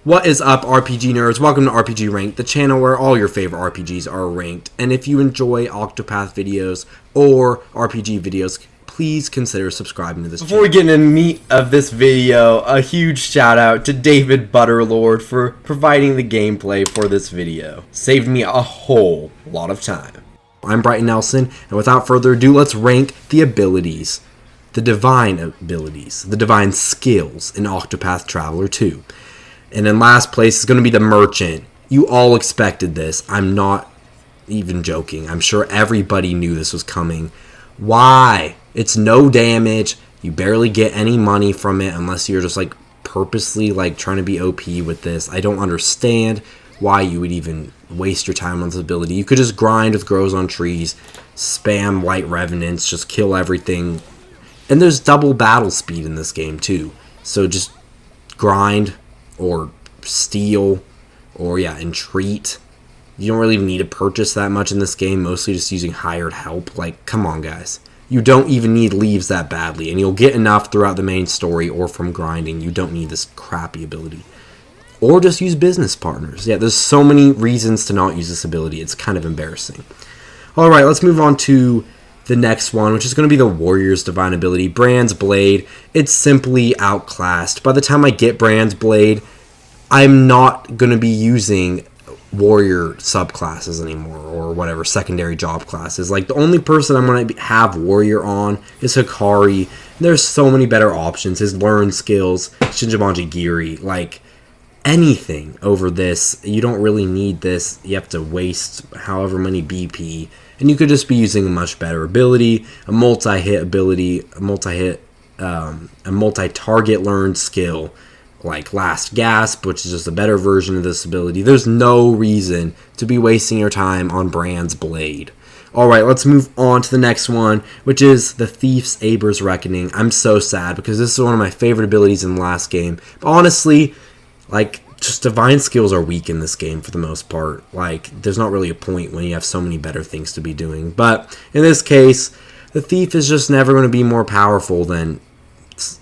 What is up, RPG nerds? Welcome to RPG Ranked, the channel where all your favorite RPGs are ranked. And if you enjoy Octopath videos or RPG videos, please consider subscribing to this channel. Before we get into the meat of this video, a huge shout out to David Butterlord for providing the gameplay for this video. Saved me a whole lot of time. I'm Brighton Nelson, and without further ado, let's rank the abilities. The divine abilities, the divine skills in Octopath Traveler 2. And in last place is going to be the Merchant. You all expected this. I'm not even joking. I'm sure everybody knew this was coming. Why? It's no damage. You barely get any money from it unless you're just like purposely like trying to be OP with this. I don't understand why you would even waste your time on this ability. You could just grind with grows on trees, spam white revenants, just kill everything. And there's double battle speed in this game too. So just grind or steal or entreat. You don't really need to purchase that much in this game, mostly just using hired help. Like, come on guys. You don't even need leaves that badly, and you'll get enough throughout the main story or from grinding. You don't need this crappy ability. Or just use business partners. Yeah, there's so many reasons to not use this ability. It's kind of embarrassing. Alright, let's move on to the next one, which is going to be the Warrior's Divine Ability, Brand's Blade. It's simply outclassed. By the time I get Brand's Blade, I'm not going to be using Warrior subclasses anymore, or whatever, secondary job classes. Like, the only person I'm going to have Warrior on is Hikari. There's so many better options. His learn skills, Shinjibanji Giri, like, anything over this. You don't really need this. You have to waste however many BP. And you could just be using a much better ability, a multi-hit ability, a multi-target learned skill, like Last Gasp, which is just a better version of this ability. There's no reason to be wasting your time on Brand's Blade. Alright, let's move on to the next one, which is the Thief's Aber's Reckoning. I'm so sad because this is one of my favorite abilities in the last game. But honestly, like, just divine skills are weak in this game for the most part. Like, there's not really a point when you have so many better things to be doing. But in this case, the Thief is just never going to be more powerful than,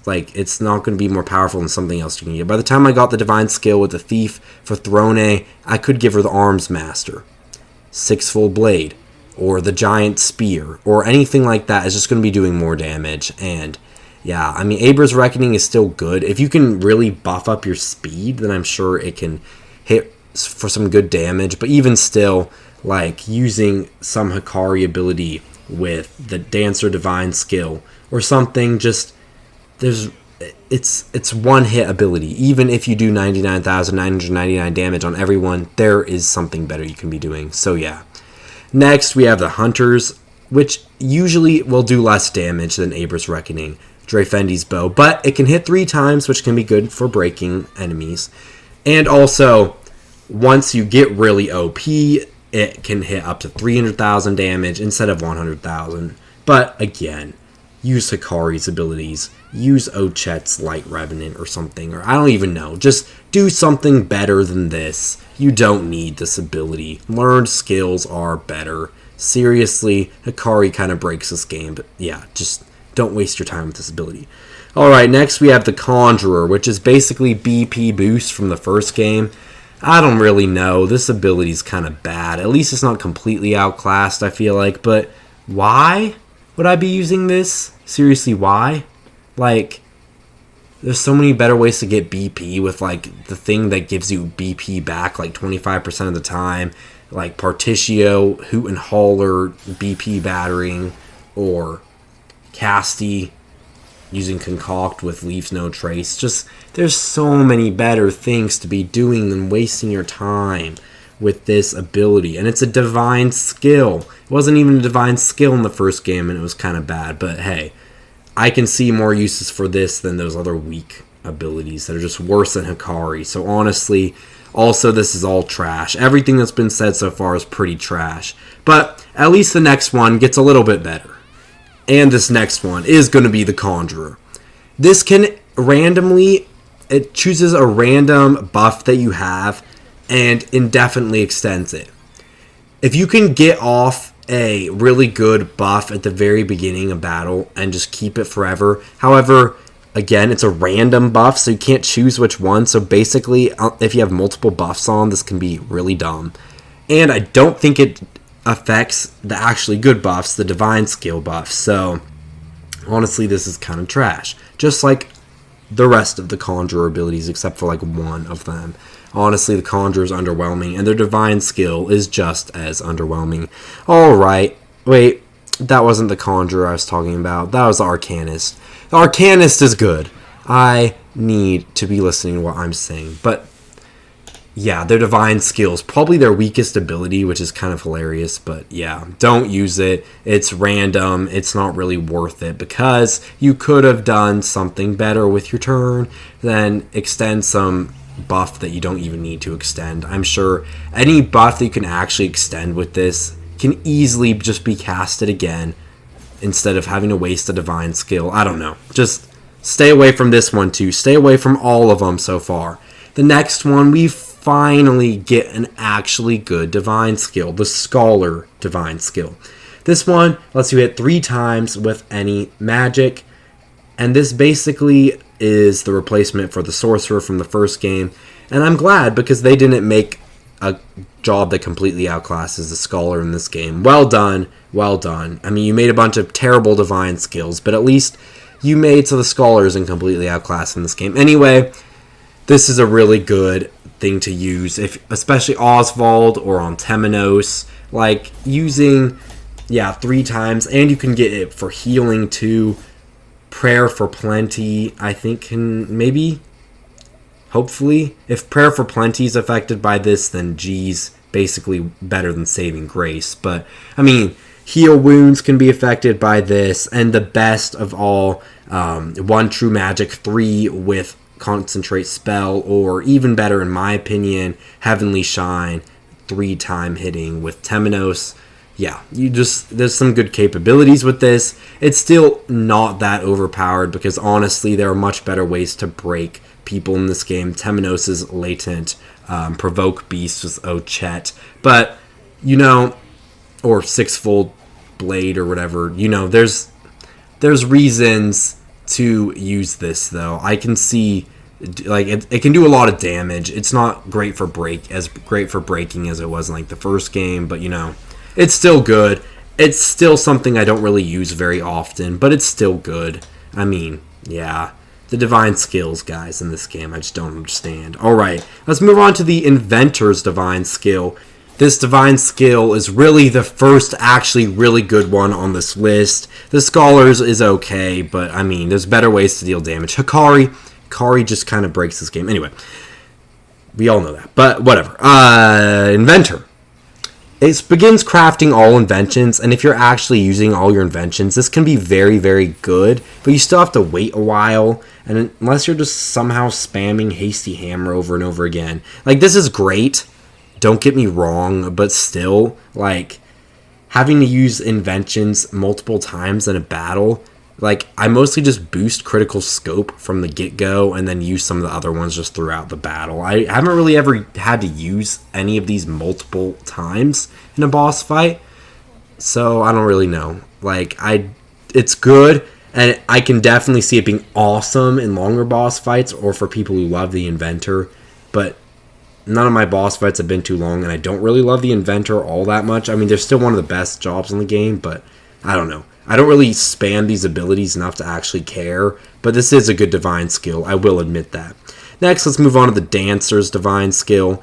like, it's not going to be more powerful than something else you can get. By the time I got the divine skill with the Thief for Throne, I could give her the Arms Master, Sixfold Blade, or the Giant Spear, or anything like that. Is just going to be doing more damage. And yeah, I mean, Aber's Reckoning is still good. If you can really buff up your speed, then I'm sure it can hit for some good damage. But even still, like, using some Hikari ability with the Dancer Divine skill or something, just, it's one hit ability. Even if you do 99,999 damage on everyone, there is something better you can be doing. So yeah. Next, we have the Hunters, which usually will do less damage than Aber's Reckoning, Dreyfendi's Bow, but it can hit 3 times, which can be good for breaking enemies. And also, once you get really OP, it can hit up to 300,000 damage instead of 100,000. But again, use Hikari's abilities, use Ochet's Light Revenant or something, or I don't even know. Just do something better than this. You don't need this ability. Learned skills are better. Seriously, Hikari kind of breaks this game, but yeah, just don't waste your time with this ability. Alright, next we have the Conjurer, which is basically BP boost from the first game. I don't really know. This ability is kind of bad. At least it's not completely outclassed, I feel like. But why would I be using this? Seriously, why? Like, there's so many better ways to get BP with, like, the thing that gives you BP back, like, 25% of the time. Like, Partitio, Hoot and Hauler, BP battering, or Casty using Concoct with Leaves No Trace. Just, there's so many better things to be doing than wasting your time with this ability. And it's a divine skill. It wasn't even a divine skill in the first game, and it was kind of bad. But hey, I can see more uses for this than those other weak abilities that are just worse than Hikari. So honestly, also this is all trash. Everything that's been said so far is pretty trash. But at least the next one gets a little bit better. And this next one is going to be the Conjurer. This can randomly, it chooses a random buff that you have and indefinitely extends it. If you can get off a really good buff at the very beginning of battle and just keep it forever, however, Again, it's a random buff, so you can't choose which one. So basically, if you have multiple buffs on, this can be really dumb. And I don't think it affects the actually good buffs, the divine skill buffs. So honestly, this is kind of trash. Just like the rest of the Conjurer abilities, except for like one of them. Honestly, the Conjurer is underwhelming, and their divine skill is just as underwhelming. Alright, wait, that wasn't the Conjurer I was talking about. That was the Arcanist. The Arcanist is good. I need to be listening to what I'm saying. But yeah, their divine skills, probably their weakest ability, which is kind of hilarious, but yeah, don't use it. It's random. It's not really worth it because you could have done something better with your turn than extend some buff that you don't even need to extend. I'm sure any buff that you can actually extend with this can easily just be casted again instead of having to waste a divine skill. I don't know. Just stay away from this one too. Stay away from all of them so far. The next one, we finally get an actually good divine skill, the Scholar divine skill. This one lets you hit 3 times with any magic, and this basically is the replacement for the Sorcerer from the first game, and I'm glad because they didn't make a job that completely outclasses the Scholar in this game. Well done, well done. I mean, you made a bunch of terrible divine skills, but at least you made so the Scholar isn't completely outclassed in this game. Anyway, this is a really good thing to use, if especially Oswald or on Temenos, like using 3 times, and you can get it for healing too. Prayer for Plenty, I think, can maybe, hopefully, if Prayer for Plenty is affected by this, then geez, basically better than Saving Grace. But I mean, Heal Wounds can be affected by this, and the best of all, 1 True Magic 3 with Concentrate Spell, or even better in my opinion, Heavenly Shine 3-time hitting with Temenos. Yeah, there's some good capabilities with this. It's still not that overpowered because honestly there are much better ways to break people in this game. Temenos is latent, Provoke Beast with Ochet, but or Sixfold Blade or whatever, there's reasons to use this though. I can see like it can do a lot of damage. It's not great for breaking as it was in like the first game, but it's still good. It's still something I don't really use very often, but it's still good. I mean, yeah, the divine skills, guys, in this game, I just don't understand. Alright, let's move on to the Inventor's divine skill. This divine skill is really the first actually really good one on this list. The Scholars is okay, but I mean, there's better ways to deal damage. Hikari just kind of breaks this game. Anyway, we all know that, but whatever. Inventor. It begins crafting all inventions, and if you're actually using all your inventions, this can be very, very good, but you still have to wait a while, and unless you're just somehow spamming Hasty Hammer over and over again. Like, this is great, don't get me wrong, but still, like, having to use inventions multiple times in a battle, like, I mostly just boost critical scope from the get-go and then use some of the other ones just throughout the battle. I haven't really ever had to use any of these multiple times in a boss fight, so I don't really know. Like, it's good, and I can definitely see it being awesome in longer boss fights or for people who love the Inventor, but none of my boss fights have been too long, and I don't really love the Inventor all that much. I mean, they're still one of the best jobs in the game, but I don't know. I don't really spam these abilities enough to actually care, but this is a good divine skill, I will admit that. Next, let's move on to the Dancer's divine skill.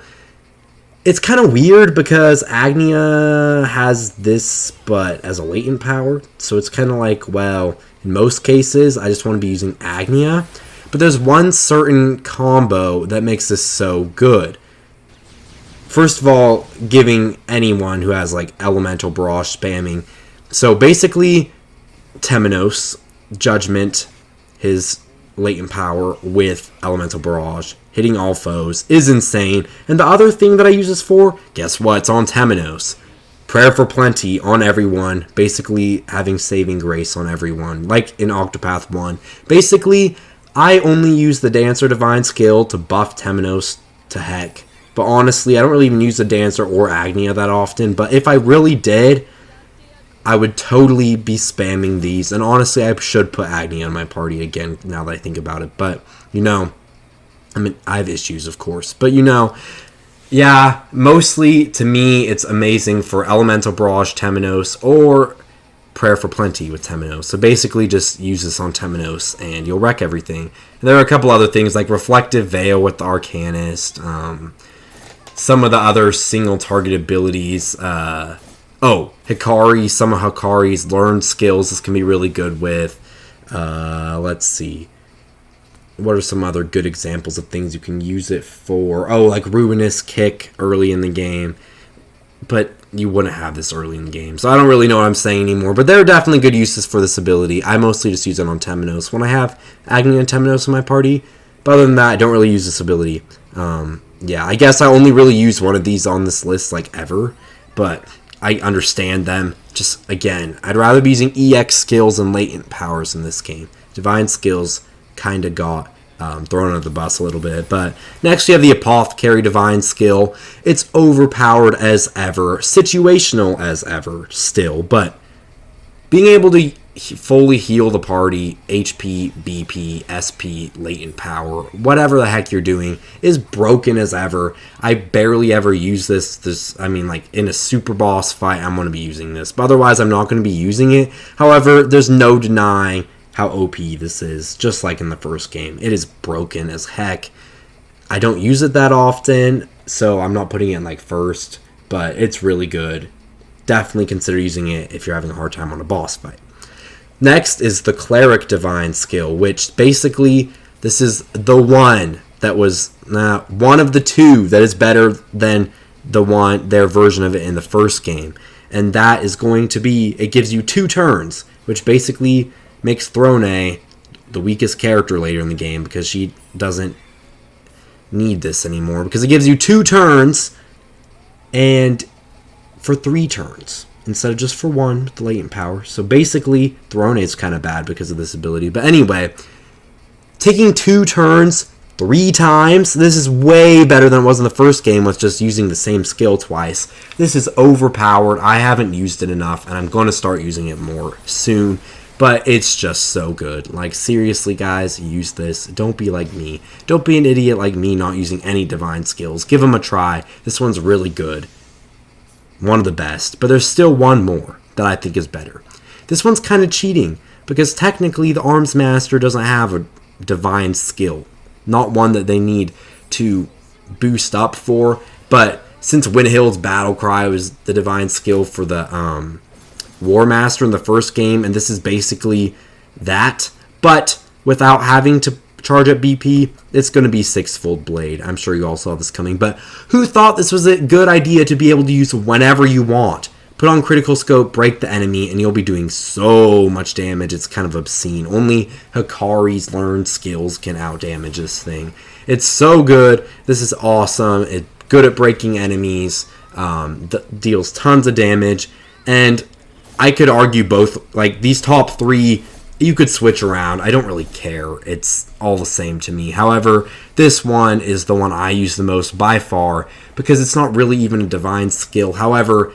It's kind of weird because Agnia has this, but as a latent power, so it's kind of like, well, in most cases, I just want to be using Agnia, but there's one certain combo that makes this so good. First of all, giving anyone who has like Elemental Barrage spamming. So basically, Temenos, Judgment, his latent power with Elemental Barrage, hitting all foes, is insane. And the other thing that I use this for, guess what? It's on Temenos. Prayer for Plenty on everyone, basically having Saving Grace on everyone, like in Octopath 1. Basically, I only use the Dancer Divine skill to buff Temenos to heck. But honestly, I don't really even use the Dancer or Agnia that often, but if I really did, I would totally be spamming these. And honestly, I should put Agni on my party again now that I think about it. But, you know, I mean, I have issues, of course. But, you know, yeah, mostly to me, it's amazing for Elemental Barrage Temenos or Prayer for Plenty with Temenos. So basically just use this on Temenos and you'll wreck everything. And there are a couple other things like Reflective Veil with the Arcanist. Some of the other single target abilities. Hikari. Some of Hikari's learned skills this can be really good with. Let's see. What are some other good examples of things you can use it for? Oh, like Ruinous Kick early in the game. But you wouldn't have this early in the game. So I don't really know what I'm saying anymore. But there are definitely good uses for this ability. I mostly just use it on Temenos when I have Agni and Temenos in my party. But other than that, I don't really use this ability. Yeah, I guess I only really use one of these on this list, like, ever. But I understand them. Just, again, I'd rather be using EX skills and latent powers in this game. Divine skills kind of got thrown under the bus a little bit. But next we have the Apothecary Divine skill. It's overpowered as ever, situational as ever still, but being able to fully heal the party, HP, BP, SP, latent power, whatever the heck you're doing, is broken as ever. I barely ever use this. I mean, like, in a super boss fight, I'm going to be using this. But otherwise, I'm not going to be using it. However, there's no denying how OP this is, just like in the first game. It is broken as heck. I don't use it that often, so I'm not putting it in, like, first, but it's really good. Definitely consider using it if you're having a hard time on a boss fight. Next is the Cleric Divine skill, which basically, this is the one that was one of the two that is better than their version of it in the first game. And that is going to be, it gives you 2 turns, which basically makes Throne the weakest character later in the game because she doesn't need this anymore. Because it gives you 2 turns and for 3 turns instead of just for 1 with the latent power. So basically, Throne is kind of bad because of this ability. But anyway, taking 2 turns 3 times, this is way better than it was in the first game with just using the same skill twice. This is overpowered. I haven't used it enough, and I'm going to start using it more soon. But it's just so good. Like, seriously, guys, use this. Don't be like me. Don't be an idiot like me not using any divine skills. Give them a try. This one's really good. One of the best. But there's still one more that I think is better. This one's kind of cheating because technically the Arms Master doesn't have a divine skill. Not one that they need to boost up for. But since Winhild's Battle Cry was the divine skill for the War Master in the first game, and this is basically that, but without having to charge up BP, it's going to be Sixfold Blade. I'm sure you all saw this coming, but who thought this was a good idea to be able to use whenever you want? Put on Critical Scope, break the enemy, and you'll be doing so much damage, it's kind of obscene. Only Hikari's learned skills can outdamage this thing. It's so good. This is awesome. It's good at breaking enemies, deals tons of damage, and I could argue both, like, these top 3, you could switch around. I don't really care. It's all the same to me. However, this one is the one I use the most by far because it's not really even a divine skill. However,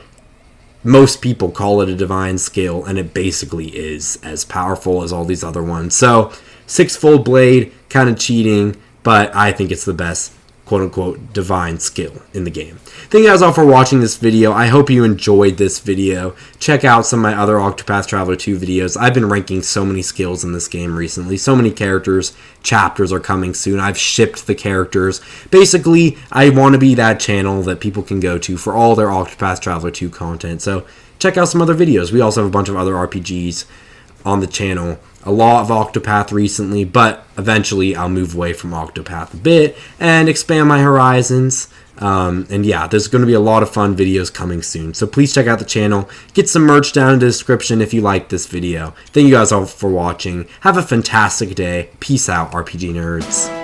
most people call it a divine skill, and it basically is as powerful as all these other ones. So, Sixfold Blade, kind of cheating, but I think it's the best quote-unquote divine skill in the game. Thank you guys all for watching this video. I hope you enjoyed this video. Check out some of my other Octopath Traveler 2 videos. I've been ranking so many skills in this game recently. So many characters. Chapters are coming soon. I've shipped the characters. Basically, I want to be that channel that people can go to for all their Octopath Traveler 2 content. So check out some other videos. We also have a bunch of other RPGs on the channel. A lot of Octopath recently, but eventually I'll move away from Octopath a bit and expand my horizons. And yeah, there's going to be a lot of fun videos coming soon. So please check out the channel. Get some merch down in the description if you like this video. Thank you guys all for watching. Have a fantastic day. Peace out, RPG nerds.